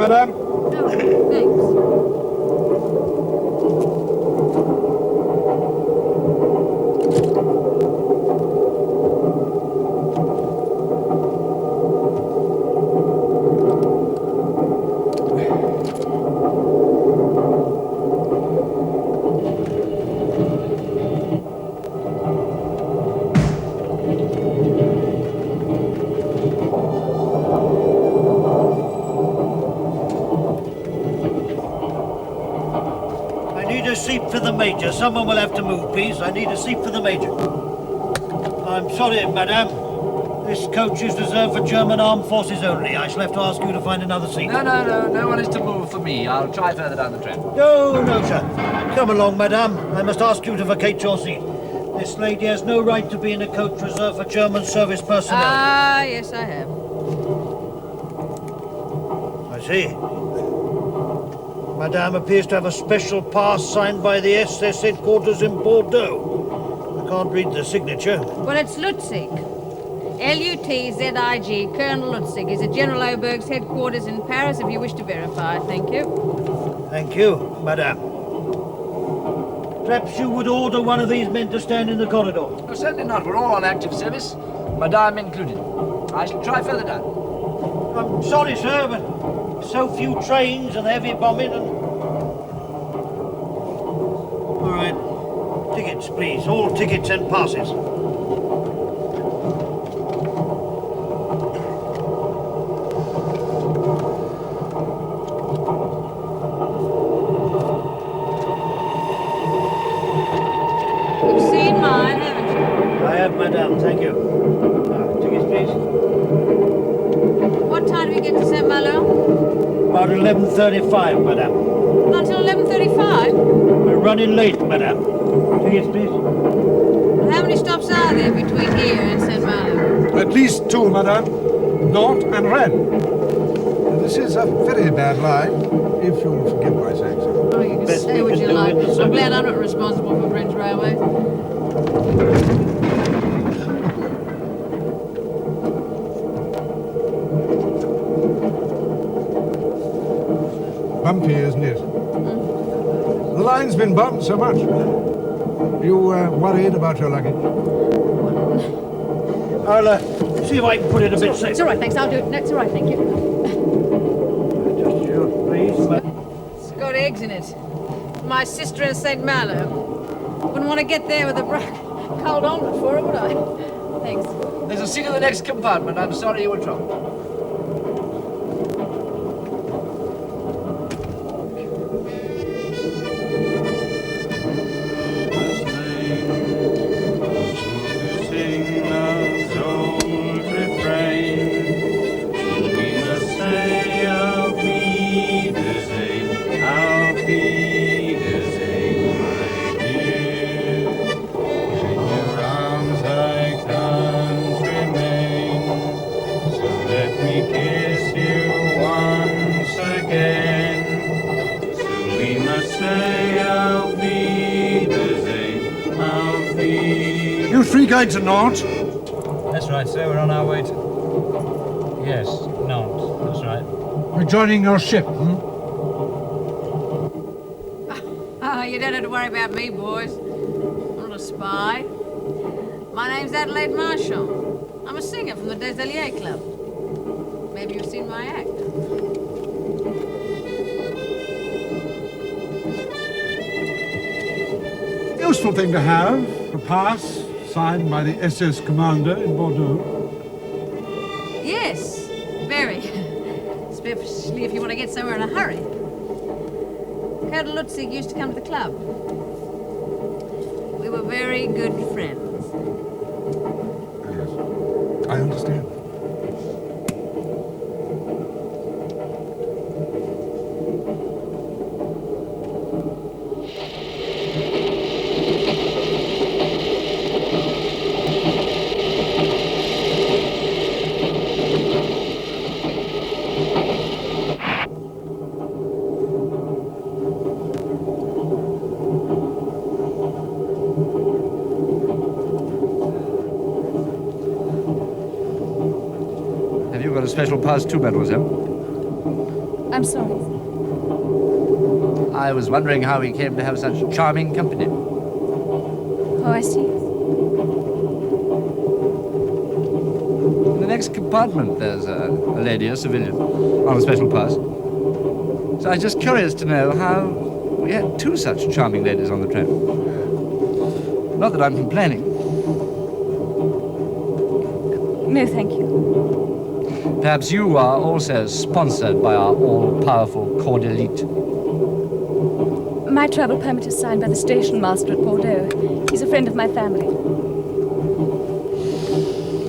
madame. Oh, thanks. I need a seat for the Major. Someone will have to move, please. I need a seat for the Major. I'm sorry, madame. This coach is reserved for German armed forces only. I shall have to ask you to find another seat. No one is to move for me. I'll try further down the track. No, sir. Come along, madame. I must ask you to vacate your seat. This lady has no right to be in a coach reserved for German service personnel. Ah, yes, I have. I see. Madame appears to have a special pass signed by the SS headquarters in Bordeaux. I can't read the signature. Well, it's Lutzig. Lutzig, Colonel Lutzig. He's at General Oberg's headquarters in Paris, if you wish to verify. Thank you. Thank you, madame. Perhaps you would order one of these men to stand in the corridor. No, certainly not. We're all on active service, Madame included. I shall try further down. I'm sorry, sir, but so few trains and heavy bombing and... All right. Tickets, please. All tickets and passes. You've seen mine, haven't you? I have, madame. Thank you. Tickets, please. What time do we get to Saint Malo? About 11:35, madame. Not till 11:35. We're running late, madame. Tickets, please. Well, how many stops are there between here and Saint Malo? At least two, madame. Nantes and Rennes. This is a very bad line, if you'll forgive my saying so. Oh, you can Best say we what can you do like. in the I'm service. glad I'm not responsible for French railways. Bumpy, isn't it? The line's been bumped so much. You worried about your luggage? I'll see if I can put it a bit safe. It's all right, thanks. I'll do it. No, it's all right, thank you. Just you, please. It's got eggs in it. My sister in St. Malo. Wouldn't want to get there with a cold omelette for her, would I? Thanks. There's a seat in the next compartment. I'm sorry you were troubled. You three going to Nantes? That's right, sir. We're on our way to... Yes, Nantes. That's right. We're joining your ship, Oh, you don't have to worry about me, boys. I'm not a spy. My name's Adelaide Marshall. I'm a singer from the Des Alliés Club. Maybe you've seen my act. Useful thing to have, a pass signed by the SS commander in Bordeaux. Yes, very. Especially if you want to get somewhere in a hurry. Colonel Lutzig used to come to the club. We were very good friends. Yes, I understand. Have you got a special pass too, mademoiselle? I'm sorry. I was wondering how he came to have such charming company. Oh, I see. In the next compartment, there's a lady, a civilian, on a special pass. So I was just curious to know how we had two such charming ladies on the train. Not that I'm complaining. No, thank you. Perhaps you are also sponsored by our all-powerful corps d'elite. My travel permit is signed by the station master at Bordeaux. He's a friend of my family.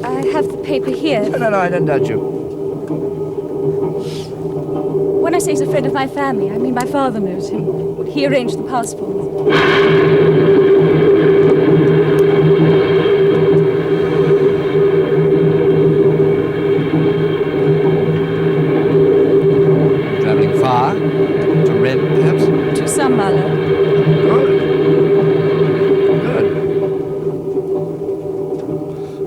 I have the paper here. No, I don't doubt you. When I say he's a friend of my family, I mean my father knows him. He arranged the passport. Traveling far? To Rennes, perhaps? To Saint-Malo. Good.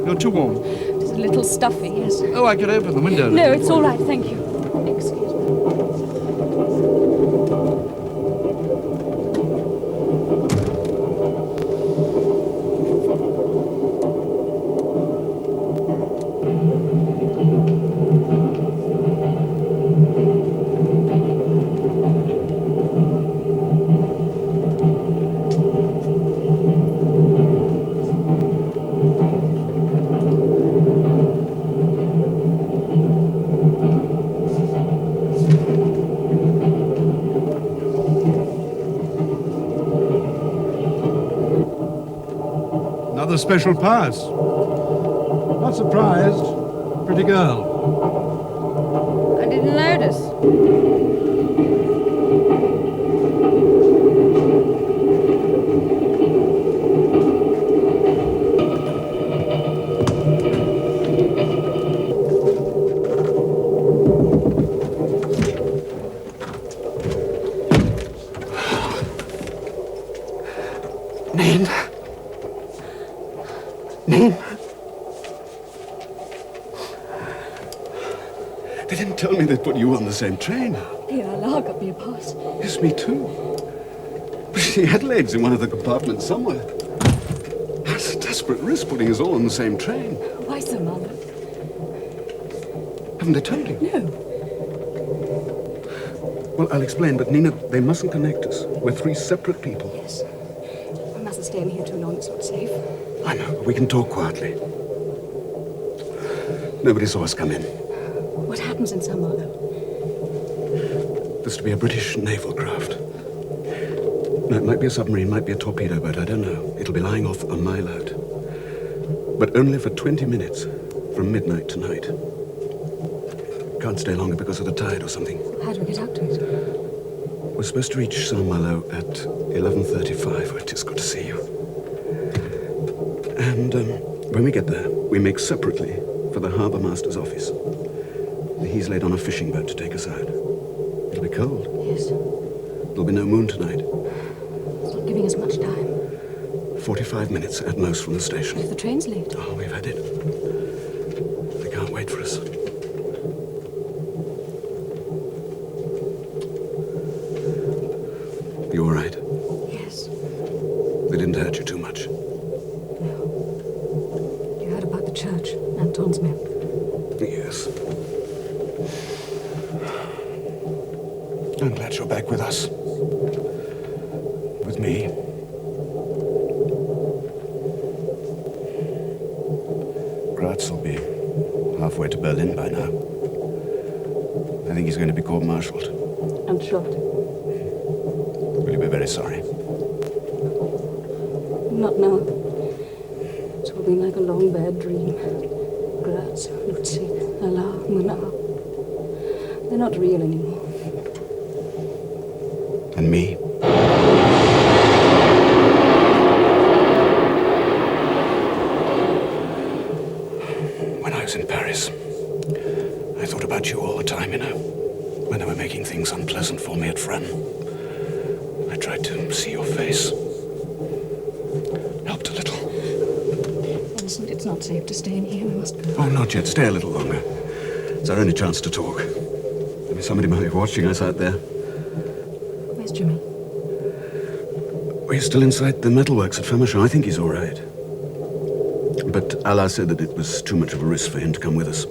You're too warm. It's a little stuffy, yes. Oh, I could open the window. No, it's all right, thank you. Excuse me. Another special pass. Not surprised. Pretty girl. I didn't notice. They didn't tell me they'd put you on the same train. Here, I'll got me a pass. Yes, me too. But she had legs in one of the compartments somewhere. That's a desperate risk putting us all on the same train. Why so, Mother? Haven't they told you? No. Well, I'll explain, but Nina, they mustn't connect us. We're three separate people. Yes. We mustn't stay in here too long, it's not safe. I know, but we can talk quietly. Nobody saw us come in. What happens in Saint-Malo? There's to be a British naval craft. No, it might be a submarine, might be a torpedo boat, I don't know. It'll be lying off a mile out. But only for 20 minutes, from midnight tonight. Can't stay longer because of the tide or something. How do we get out to it? We're supposed to reach Saint-Malo at 11:35. Oh, it is good to see you. And when we get there, we make separately for the harbour master's office. He's laid on a fishing boat to take us out. It'll be cold. Yes. There'll be no moon tonight. It's not giving us much time. 45 minutes at most from the station. If the train's late. Oh, we've had it. They can't wait for us. You all right? Yes. They didn't hurt you too much. No. You heard about the church, Anton's men. Yes. I'm glad you're back with us. With me. Graz will be halfway to Berlin by now. I think he's going to be court-martialed. And shot. Will you be very sorry? Not now. It's all been like a long, bad dream. Graz, Lucy, Allah, Munah. They're not real anymore. And me? When I was in Paris, I thought about you all the time, you know. When they were making things unpleasant for me at Fresnes. I tried to see your face. Helped a little. Vincent, it's not safe to stay in here. We must go. Oh, not yet. Stay a little longer. It's our only chance to talk. Have Somebody might be watching us out there. Where's Jimmy? We're still inside the metalworks at Fermachon. I think he's all right. But Allah said that it was too much of a risk for him to come with us.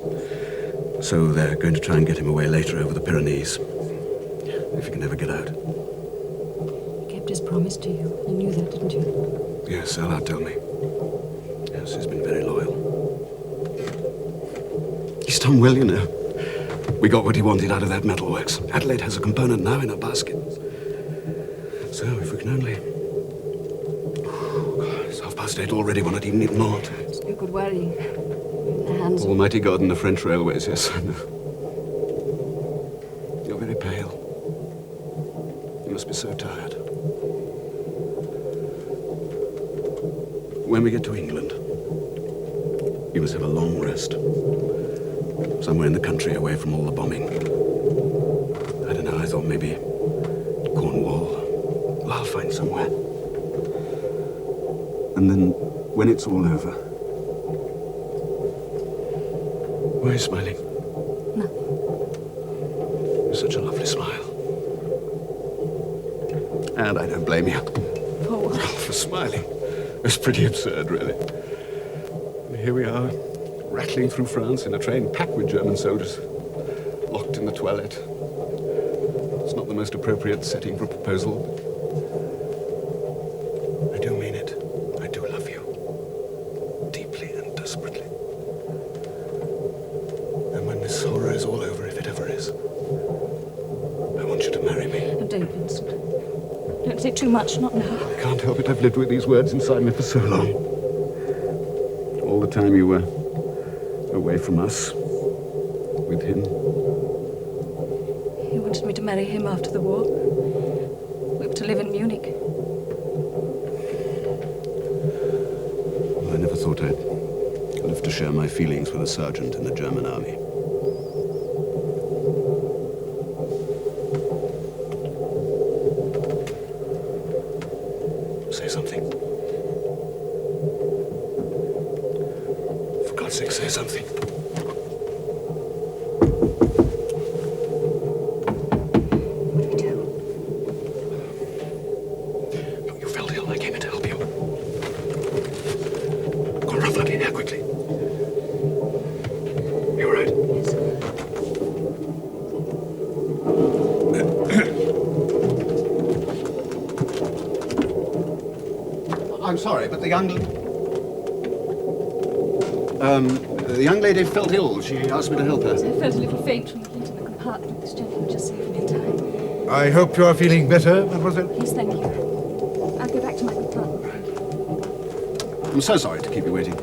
So they're going to try and get him away later over the Pyrenees. If he can ever get out. He kept his promise to you. You knew that, didn't you? Yes, Allah told me. Yes, he's been very loyal. He's done well, you know. We got what he wanted out of that metalworks. Adelaide has a component now in her basket. So if we can only... Oh, it's 8:30 already. We're not even eaten naught. It's no good worrying. The hands... Almighty God and the French railways, yes, I know. You're very pale. You must be so tired. When we get to England, you must have a long rest. Somewhere in the country, away from all the bombing. I don't know, I thought maybe Cornwall. Well, I'll find somewhere. And then, when it's all over... Why are you smiling? Nothing. You're such a lovely smile. And I don't blame you. For what? For smiling. It's pretty absurd, really. And here we are, rattling through France in a train packed with German soldiers, locked in the toilet. It's not the most appropriate setting for a proposal. I do mean it. I do love you. Deeply and desperately. And when this horror is all over, if it ever is, I want you to marry me. Oh, don't, Vincent. Don't say too much, not now. I can't help it. I've lived with these words inside me for so long. All the time you were away from us, with him. He wanted me to marry him after the war. We were to live in Munich. Well, I never thought I'd live to share my feelings with a sergeant in the German army. Say something. For God's sake, say something. What do we do? Look, you felt ill. I came in to help you. Go and run up in here quickly. You all right? Yes. I'm sorry, but the young lady felt ill. She asked me to help her. I felt a little faint from the heat in the compartment. This gentleman just saved me in time. I hope you are feeling better, mademoiselle. Yes, thank you. I'll go back to my compartment. Thank you. I'm so sorry to keep you waiting.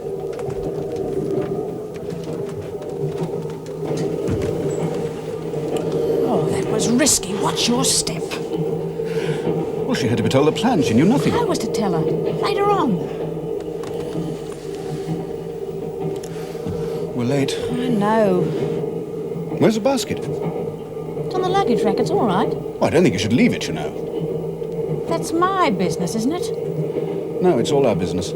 Oh, that was risky. Watch your step. Well, she had to be told the plan. She knew nothing. I was to tell her. Later on. We're late. I know. Where's the basket? It's on the luggage rack. It's all right. Well, I don't think you should leave it, you know. That's my business, isn't it? No, it's all our business.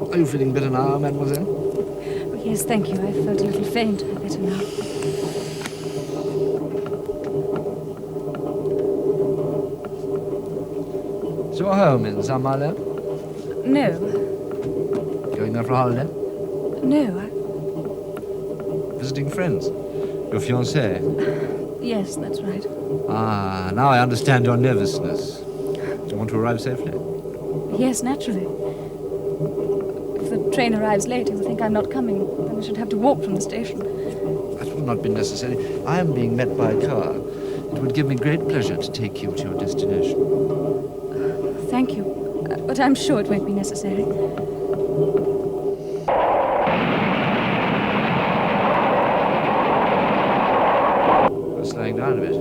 Are you feeling better now, mademoiselle? Oh, yes, thank you. I felt a little faint. I'm better now. So you're home in Saint-Malo? No. Going there for a holiday? No, Visiting friends? Your fiancé? Yes, that's right. Ah, now I understand your nervousness. Do you want to arrive safely? Yes, naturally. If the train arrives late, he will think I'm not coming. Then I should have to walk from the station. That will not be necessary. I am being met by a car. It would give me great pleasure to take you to your destination. Thank you. But I'm sure it won't be necessary. We're slowing down a bit.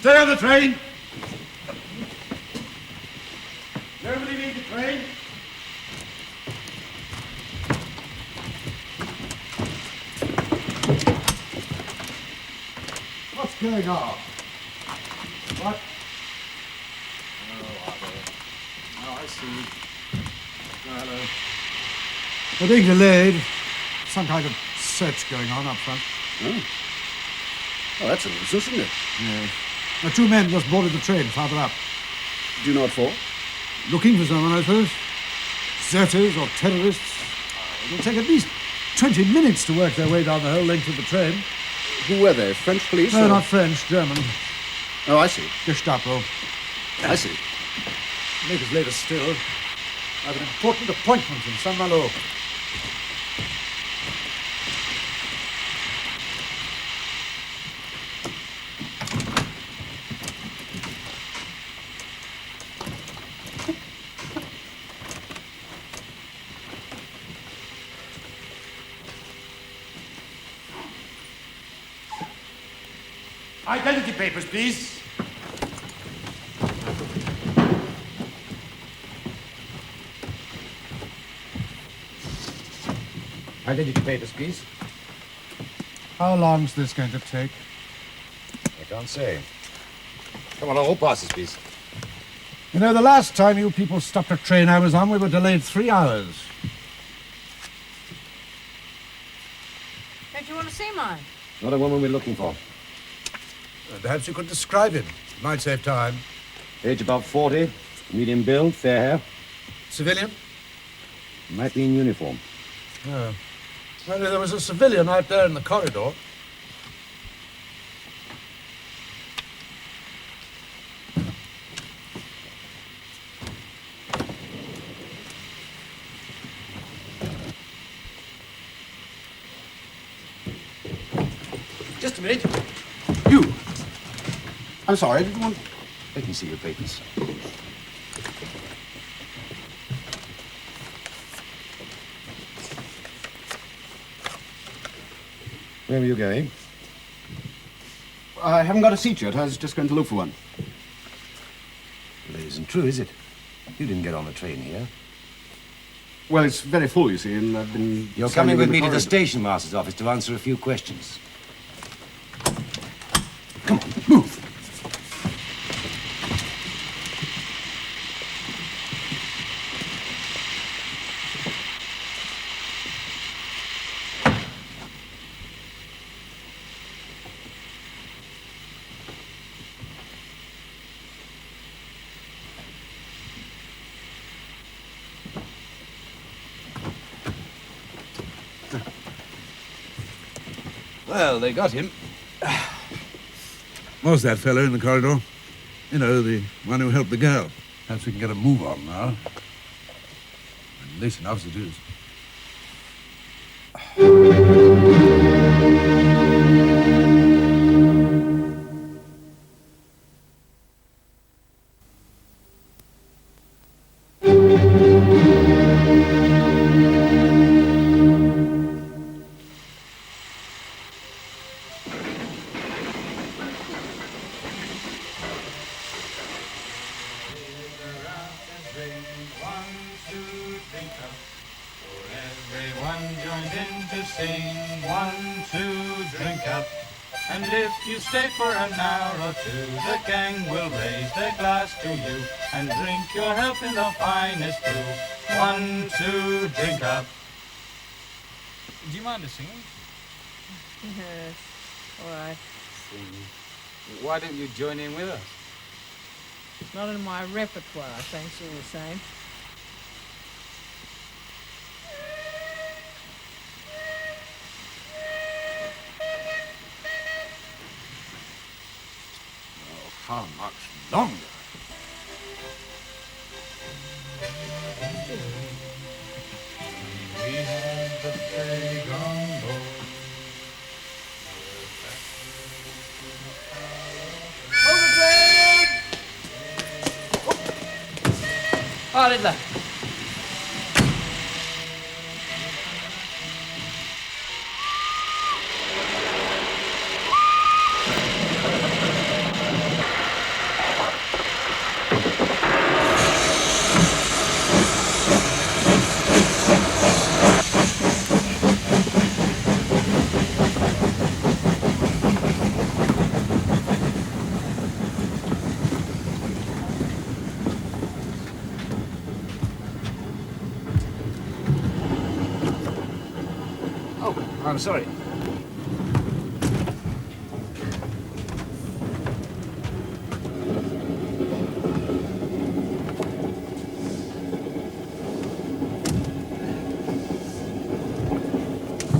Stay on the train. Nobody leave the train. What's going on? What? Oh, I see. Hello. They're being delayed. Some kind of search going on up front. Oh. Oh, that's a nuisance, isn't it? Yes. The two men just boarded the train farther up. Do not for? Looking for someone, I suppose. Deserters or terrorists. It'll take at least 20 minutes to work their way down the whole length of the train. Who were they? French police? No, or- not French, German. Oh, I see. Gestapo. I see. Make us later still. I have an important appointment in Saint-Malo. Identity papers, please. Identity papers, please. How long's this going to take? I can't say. Come on, all passes, please. You know, the last time you people stopped a train I was on, we were delayed 3 hours. Don't you want to see mine? Not a woman we're looking for. Perhaps you could describe him. Might save time. Age about 40, medium build, fair hair. Civilian? Might be in uniform. No. Well, there was a civilian out there in the corridor. Just a minute. You! I'm sorry, I didn't want... Let me see your papers. Where were you going? I haven't got a seat yet. I was just going to look for one. Well, it isn't true, is it? You didn't get on the train here. Well, it's very full, you see, and I've been... You're standing coming with in me to the corridor. station master's office to answer a few questions. Come on, move! Well, they got him. Was that fellow in the corridor? You know, the one who helped the girl. Perhaps we can get a move on now. And late enough as it is. Everyone joins in to sing 1, 2, drink up. And if you stay for an hour or two, the gang will raise their glass to you and drink your health in the finest brew. 1, 2, drink up. Do you mind us singing? Yes. All right. Why don't you join in with us? It's not in my repertoire, thanks all the same. How much longer? We have the peg on board. Oh, Riddler. I'm sorry.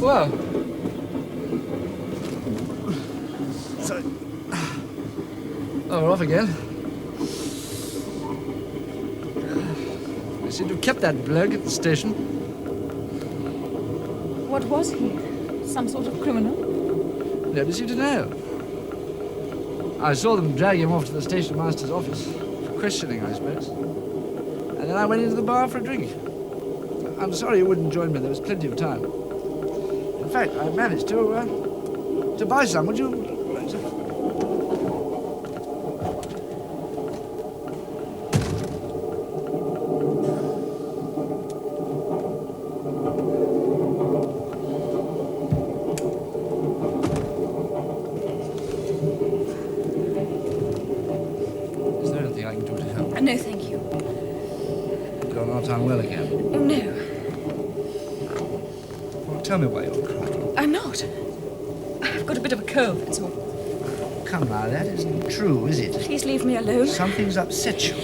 Well, so, we're off again. You seem to have kept that bloke at the station. What was he? Some sort of criminal? Nobody seemed to know. I saw them drag him off to the station master's office for questioning, I suppose. And then I went into the bar for a drink. I'm sorry you wouldn't join me. There was plenty of time. In fact, I managed to buy some. Would you? Is there anything I can do to help? No, thank you. You're not unwell again. Oh, no. Well, tell me why you're crying. I'm not. I've got a bit of a cold, that's all. Come now, that isn't true, is it? Please leave me alone. Something's upset you.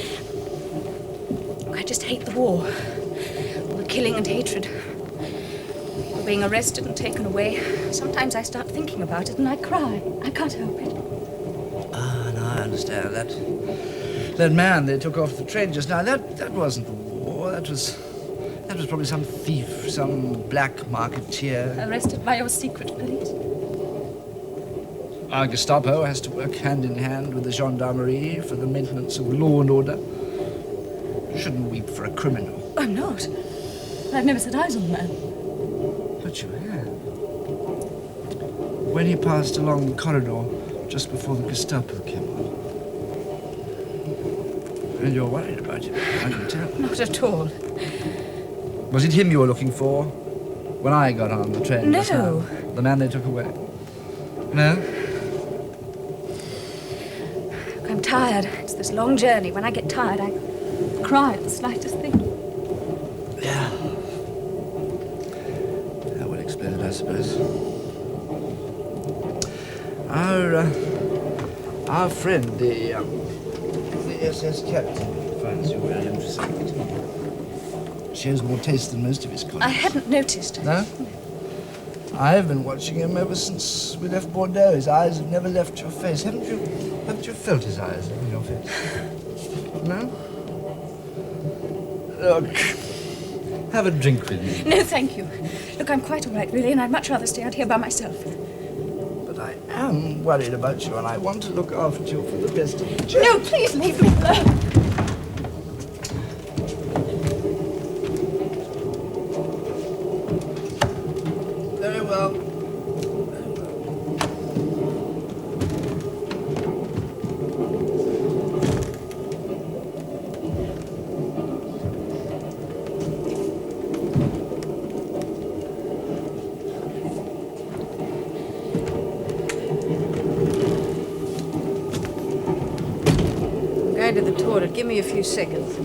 I just hate the war. All the killing and hatred. People being arrested and taken away. Sometimes I start thinking about it and I cry. I can't help it. Ah, no, I understand. That man they took off the train just now, that wasn't war. That was probably some thief, some black marketeer. Arrested by your secret police. Our Gestapo has to work hand in hand with the gendarmerie for the maintenance of law and order. You shouldn't weep for a criminal. I'm not. I've never set eyes on the man. But you have. When he passed along the corridor just before the Gestapo came on. And you're worried about him, I can tell. Not at all. Was it him you were looking for when I got on the train? No. Just now? The man they took away? No? I'm tired. It's this long journey. When I get tired, I cry at the slightest thing. Yeah. That would explain it, I suppose. Our friend, the SS captain, finds you very interesting. Shows more taste than most of his colleagues. I hadn't noticed. No? I've been watching him ever since we left Bordeaux. His eyes have never left your face. Haven't you felt his eyes in your face? No? Look, have a drink with me. No, thank you. Look, I'm quite all right, really, and I'd much rather stay out here by myself. But I am worried about you, and I want to look after you for the best of the journey. No, please leave me alone. Very well. I'm going to the toilet. Give me a few seconds.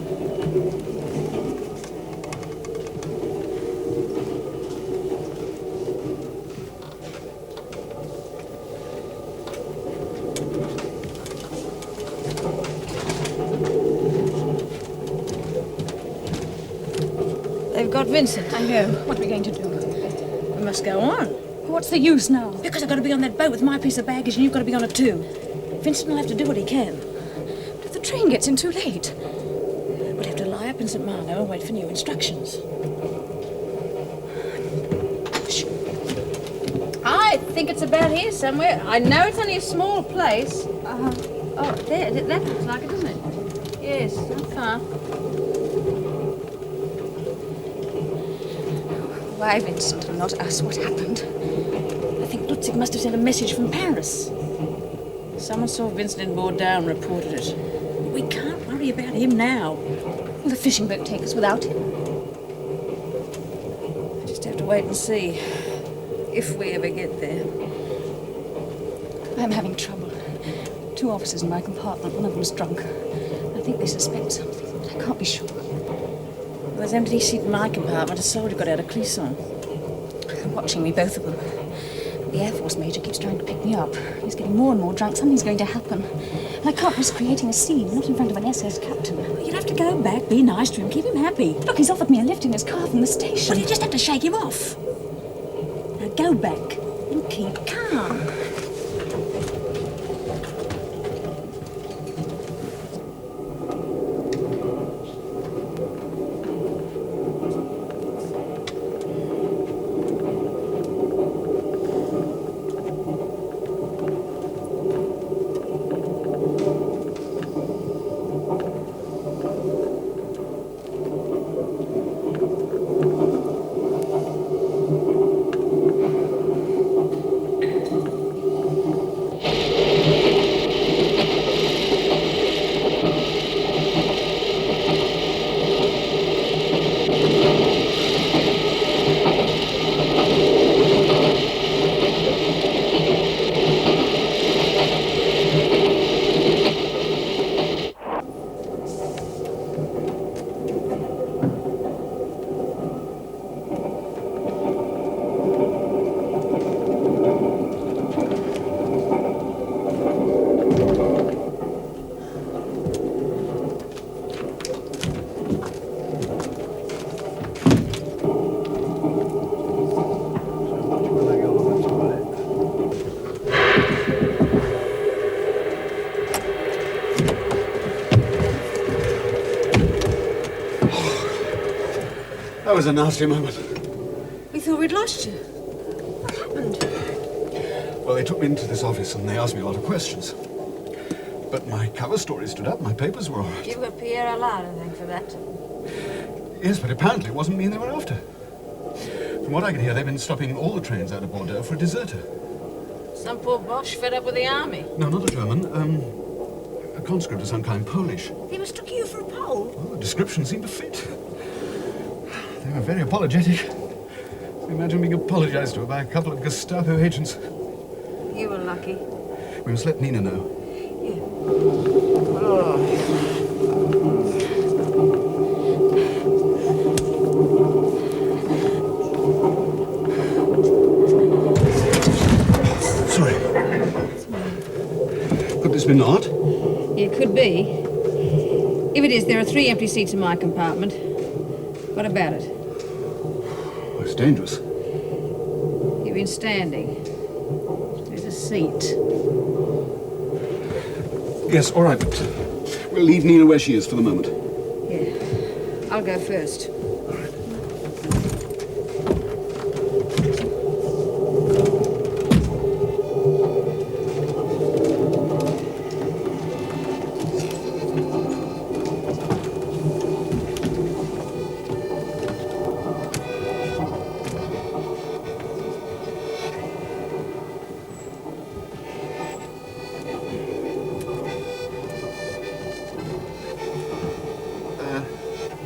They've got Vincent. I know. What are we going to do? We must go on. What's the use now? Because I've got to be on that boat with my piece of baggage and you've got to be on it too. Vincent will have to do what he can. If the train gets in too late. We'll have to lie up in St. Malo and wait for new instructions. Shh. I think it's about here somewhere. I know it's only a small place. Oh, there. That looks like it, doesn't it? Yes, not far. Why Vincent and not us? What happened? I think Lutzig must have sent a message from Paris. Someone saw Vincent in Bordeaux and reported it. We can't worry about him now. Will the fishing boat take us without him? I just have to wait and see. If we ever get there. I'm having trouble. 2 officers in my compartment. One of them's drunk. I think they suspect something, but I can't be sure. Well, there's an empty seat in my compartment. A soldier got out of Clisson. watching me, both of them. The Air Force major keeps trying to pick me up. He's getting more and more drunk. Something's going to happen. And I can't risk creating a scene, not in front of an SS captain. You'll have to go back, be nice to him, keep him happy. Look, he's offered me a lift in his car from the station. Well, you just have to shake him off. Now go back and keep calm. That was a nasty moment. We thought we'd lost you. What happened? Well, they took me into this office and they asked me a lot of questions. But my cover story stood up, my papers were all right. You've got Pierre allowed, I think, for that. Yes, but apparently it wasn't me they were after. From what I can hear, they've been stopping all the trains out of Bordeaux for a deserter. Some poor Bosch fed up with the army. No, not a German. A conscript of some kind, Polish. They mistook you for a Pole. Well, the description seemed to fit. They were very apologetic. Imagine being apologized to by a couple of Gestapo agents. You were lucky. We must let Nina know. Sorry. Could this be not? It could be. If it is, there are 3 empty seats in my compartment. What about it? Oh, it's dangerous. You've been standing. There's a seat. Yes, all right, but we'll leave Nina where she is for the moment. Yeah. I'll go first.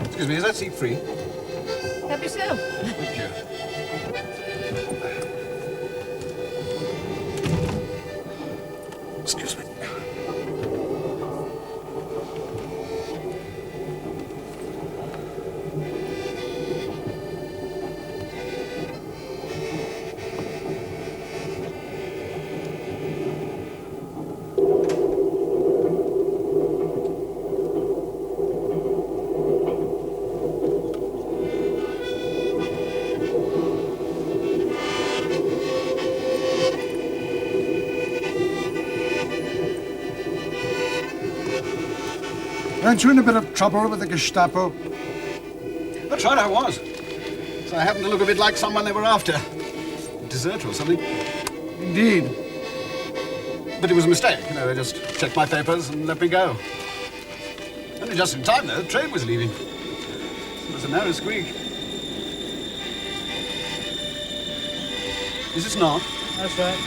Excuse me, is that seat free? Help yourself. Thank you. Excuse me. Weren't you in a bit of trouble with the Gestapo? That's right, I was. So I happened to look a bit like someone they were after. A deserter or something. Indeed. But it was a mistake, you know, they just checked my papers and let me go. Only just in time, though, the train was leaving. It was a narrow squeak. Is this not? That's right.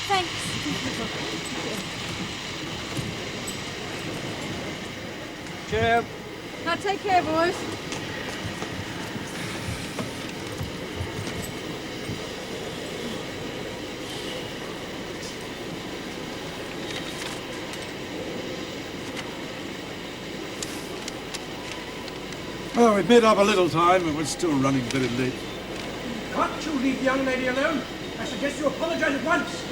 Thanks. Cheer. Now take care, boys. Oh, we made up a little time, but we're still running very late. Can't you leave the young lady alone? I suggest you apologize at once.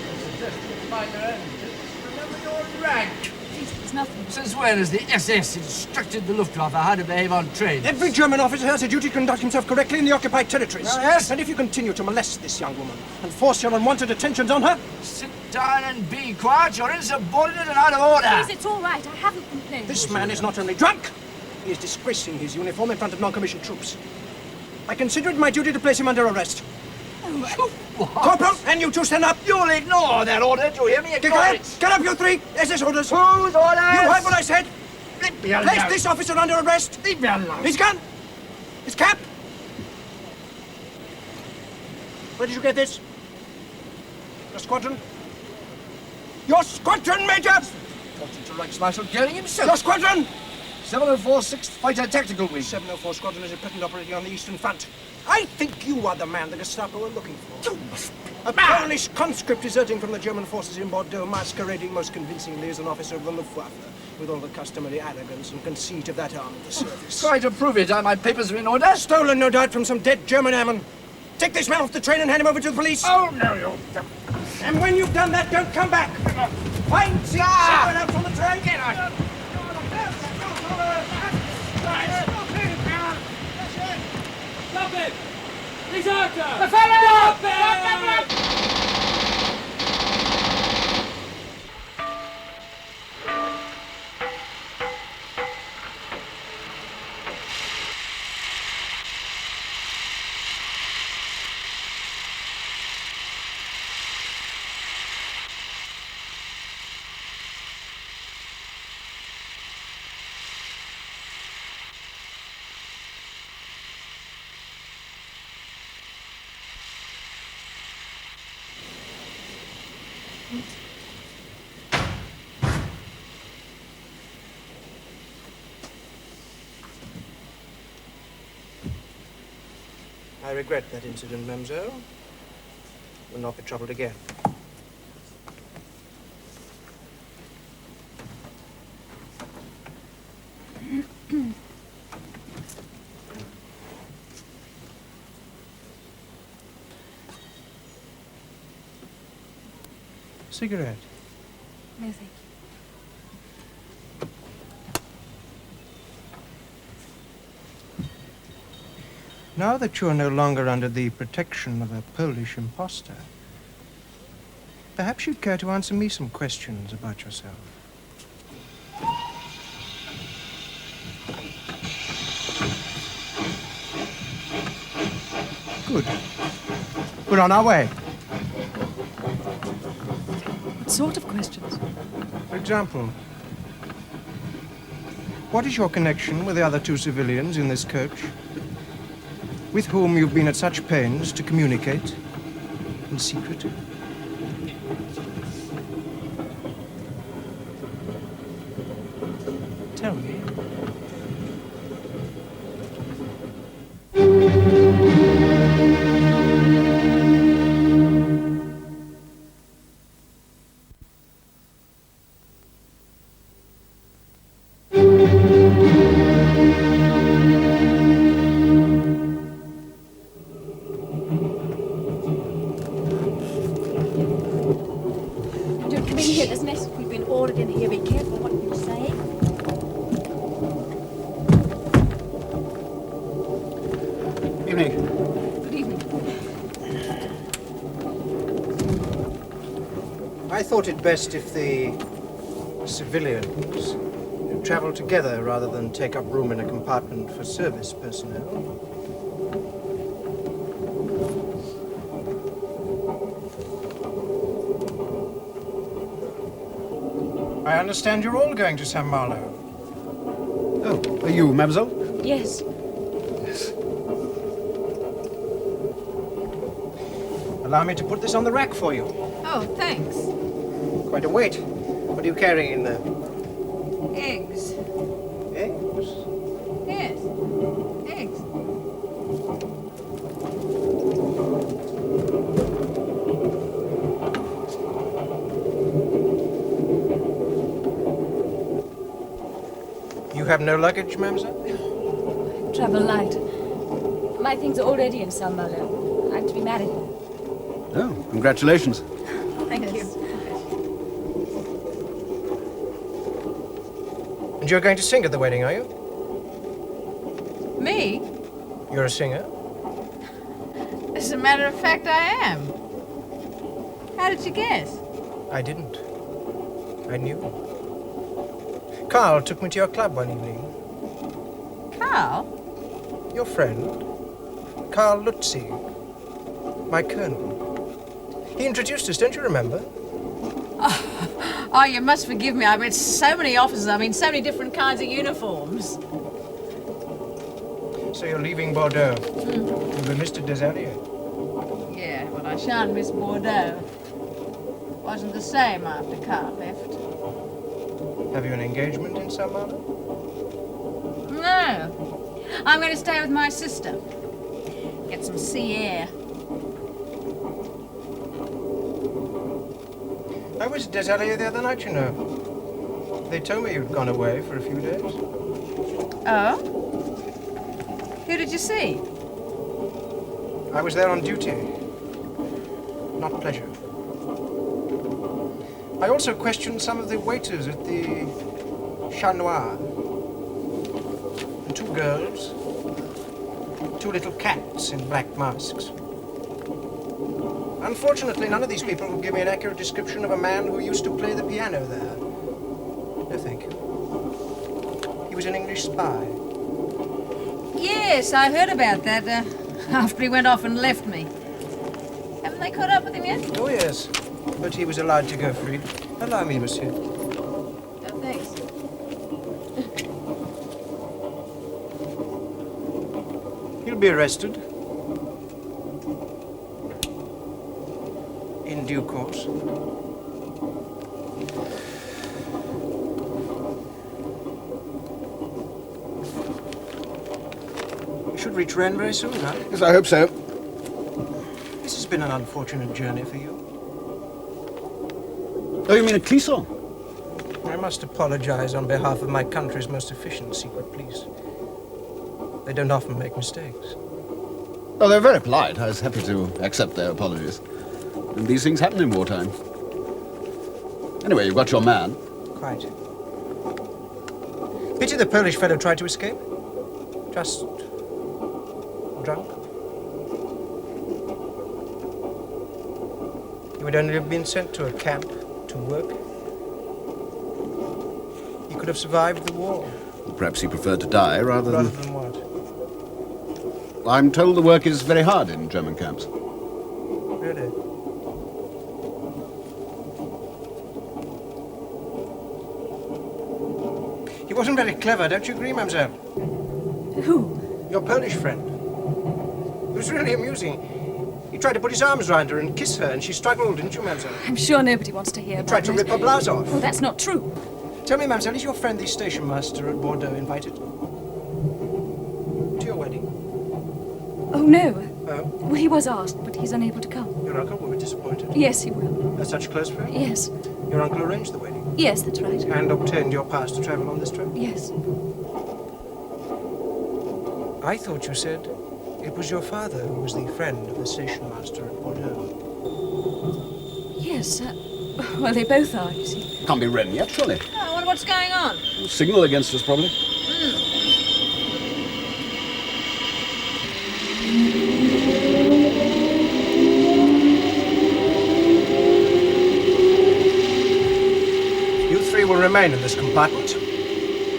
Remember your rank. It's nothing. Since when has the SS instructed the Luftwaffe how to behave on trains? Every German officer has a duty to conduct himself correctly in the occupied territories. Yes. And if you continue to molest this young woman and force your unwanted attentions on her... Sit down and be quiet. You're insubordinate and out of order. Please, it's all right. I haven't complained. This man is not only drunk, he is disgracing his uniform in front of non-commissioned troops. I consider it my duty to place him under arrest. What? Corporal, and you two stand up. You'll ignore that order. Do you hear me? Ignore it. Get up, you three. SS orders. Whose orders? You heard what I said. Leave me alone. Place this officer under arrest. Leave me alone. His gun. His cap. Where did you get this? Your squadron? Your squadron, Major! Reported to Reichsmarshal Goering himself. Your squadron! 704 6th Fighter Tactical Wing. 704 Squadron is at present operating on the Eastern Front. I think you are the man the Gestapo are looking for. You must be A Polish conscript deserting from the German forces in Bordeaux, masquerading most convincingly as an officer of the Luftwaffe, with all the customary arrogance and conceit of that arm of the service. Try to prove it. My papers are in order. Stolen, no doubt, from some dead German airman. Take this man off the train and hand him over to the police. Oh, no, you don't. And when you've done that, don't come back. Find seats somewhere else on the train. Get out. Stop it! He's out there! Stop I regret that incident, Mademoiselle. Will not be troubled again. Cigarette? No, thank you. Now that you're no longer under the protection of a Polish imposter, perhaps you'd care to answer me some questions about yourself. Good. We're on our way. What sort of questions? For example, what is your connection with the other two civilians in this coach, with whom you've been at such pains to communicate in secret? Tell me. Don't come in here. There's mess. We've been ordered in here. Be careful what you say. Evening. Good evening. I thought it best if the civilians travel together rather than take up room in a compartment for service personnel. I understand you're all going to St. Malo. Oh, are you, mademoiselle? Yes. Allow me to put this on the rack for you. Oh, thanks. Quite a weight. What are you carrying in there? Eggs. Eggs? Yes. Eggs. You have no luggage, mademoiselle? I'm travel light. My things are already in San Malo. I'm to be married. Oh, congratulations. Thank you. And you're going to sing at the wedding, are you? Me? You're a singer? As a matter of fact, I am. How did you guess? I didn't. I knew. Carl took me to your club one evening. Carl? Your friend, Carl Lutzi, my colonel. He introduced us, don't you remember? Oh, you must forgive me. I've met so many officers. I mean, so many different kinds of uniforms. So you're leaving Bordeaux. You'll be Mr. Desailliers. Yeah, but I shan't miss Bordeaux. Wasn't the same after Carl left. Have you an engagement in Saint Malo? No. I'm going to stay with my sister. Get some sea air. I was at Desailliers the other night, you know. They told me you'd gone away for a few days. Oh? Who did you see? I was there on duty. Not pleasure. I also questioned some of the waiters at the Chat Noir. And 2 girls. 2 little cats in black masks. Unfortunately, none of these people will give me an accurate description of a man who used to play the piano there. No, thank you. He was an English spy. Yes, I heard about that after he went off and left me. Haven't they caught up with him yet? Oh, yes. But he was allowed to go free. Allow me, monsieur. Oh, thanks. He'll be arrested. In due course. We should reach Rennes very soon, huh? Yes, I hope so. This has been an unfortunate journey for you. Oh, you mean a Clisson? I must apologize on behalf of my country's most efficient secret police. They don't often make mistakes. Oh, they're very polite. I was happy to accept their apologies. And these things happen in wartime. Anyway, you've got your man. Quite. Pity the Polish fellow tried to escape. Just drunk. He would only have been sent to a camp to work. He could have survived the war. Perhaps he preferred to die rather Rather than... than what? I'm told the work is very hard in German camps. Really? He wasn't very clever, don't you agree, mademoiselle? Who? Your Polish friend. It was really amusing. He tried to put his arms round her and kiss her, and she struggled, didn't you, mademoiselle? I'm sure nobody wants to hear about Tried to that. rip her blouse off. Oh, that's not true. Tell me, mademoiselle, is your friend the station master at Bordeaux invited? To your wedding? Oh, no. Oh? Well, he was asked, but he's unable to come. Your uncle will be disappointed. Yes, he will. That's such a close friend? Yes. Your uncle arranged the wedding? Yes, that's right. And obtained your pass to travel on this trip? Yes. I thought you said it was your father who was the friend of the station master at Bordeaux. Yes, well, they both are, you see. Can't be Rennes yet, surely. Oh, I wonder what's going on. Signal against us, probably. You 3 will remain in this compartment.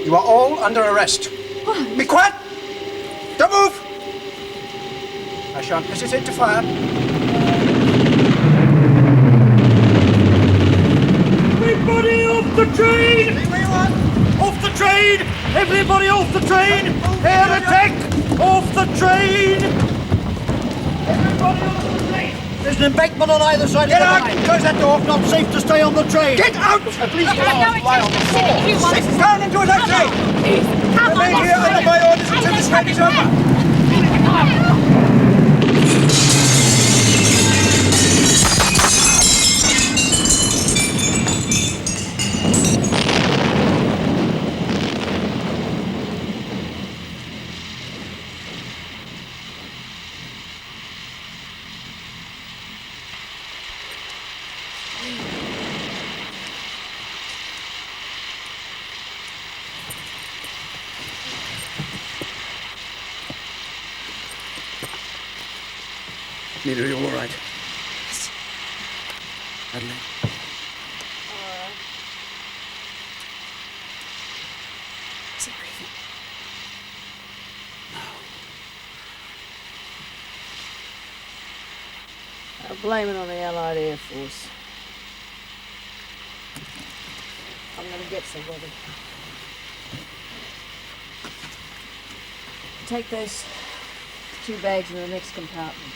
You are all under arrest. Why? Be quiet! Don't move! I shan't hesitate to fire. Everybody off the train! Off the train! Everybody off the train! Air attack! Off the train! Everybody off the train! There's an embankment on either side of the line. Close that door. Not safe to stay on the train. Get out! At least lie on the floor. Sit down into a taxi! Remain here under my orders until this train is over. Nina, are you all right? Adelaide? Is he breathing? I'll blame it on the Allied Air Force. I'm gonna get somebody. Take those 2 bags in the next compartment.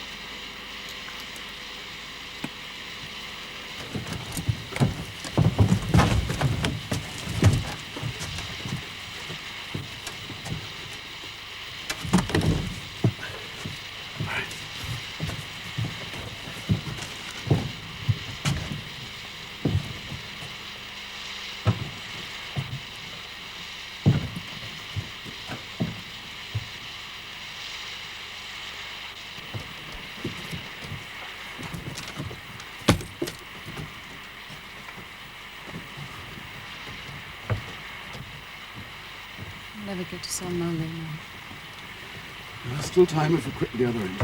Never get to San Malo now. There's still time if we quit the other end.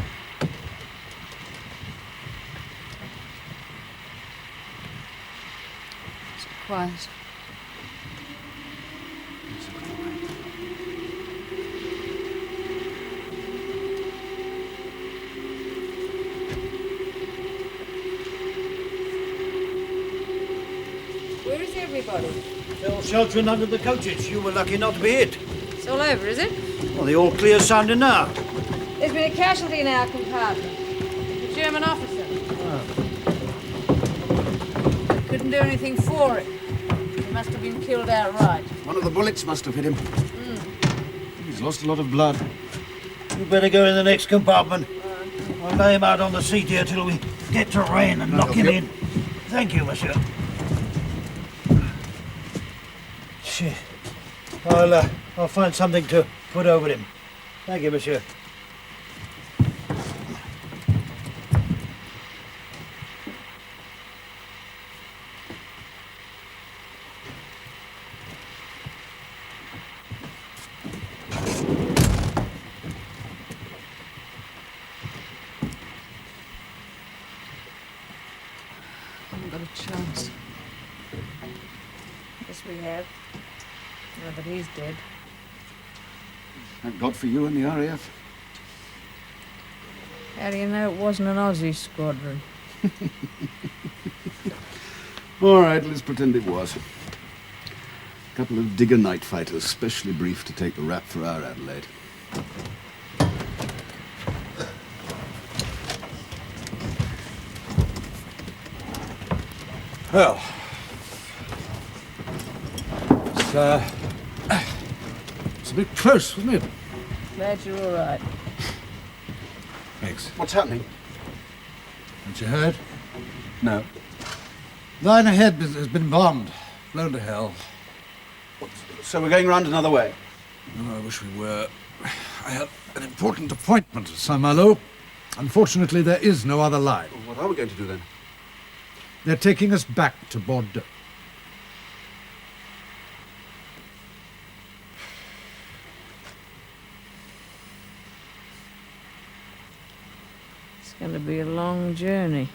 It's quiet. Where is everybody? They're all sheltering under the coaches. You were lucky not to be hit. It's all over, is it? Well, the all clear sounding now. There's been a casualty in our compartment. A German officer. Couldn't do anything for it. He must have been killed outright. One of the bullets must have hit him. He's lost a lot of blood. You better go in the next compartment. I'll lay him out on the seat here till we get to rain and knock him in. Thank you, monsieur. Shit. I'll find something to put over him. Thank you, monsieur. Haven't got a chance. Yes, we have. Now that he's dead. Thank God for you and the RAF. How do you know it wasn't an Aussie squadron? All right, let's pretend it was. A couple of digger night fighters, specially briefed to take the rap for our Adelaide. Well, it's a bit close, wasn't it? Glad you're all right. Thanks. What's happening? Haven't you heard? No. Line ahead has been bombed. Blown to hell. So we're going round another way? Oh, I wish we were. I had an important appointment at Saint-Malo. Unfortunately, there is no other line. Well, what are we going to do then? They're taking us back to Bordeaux. It's going to be a long journey.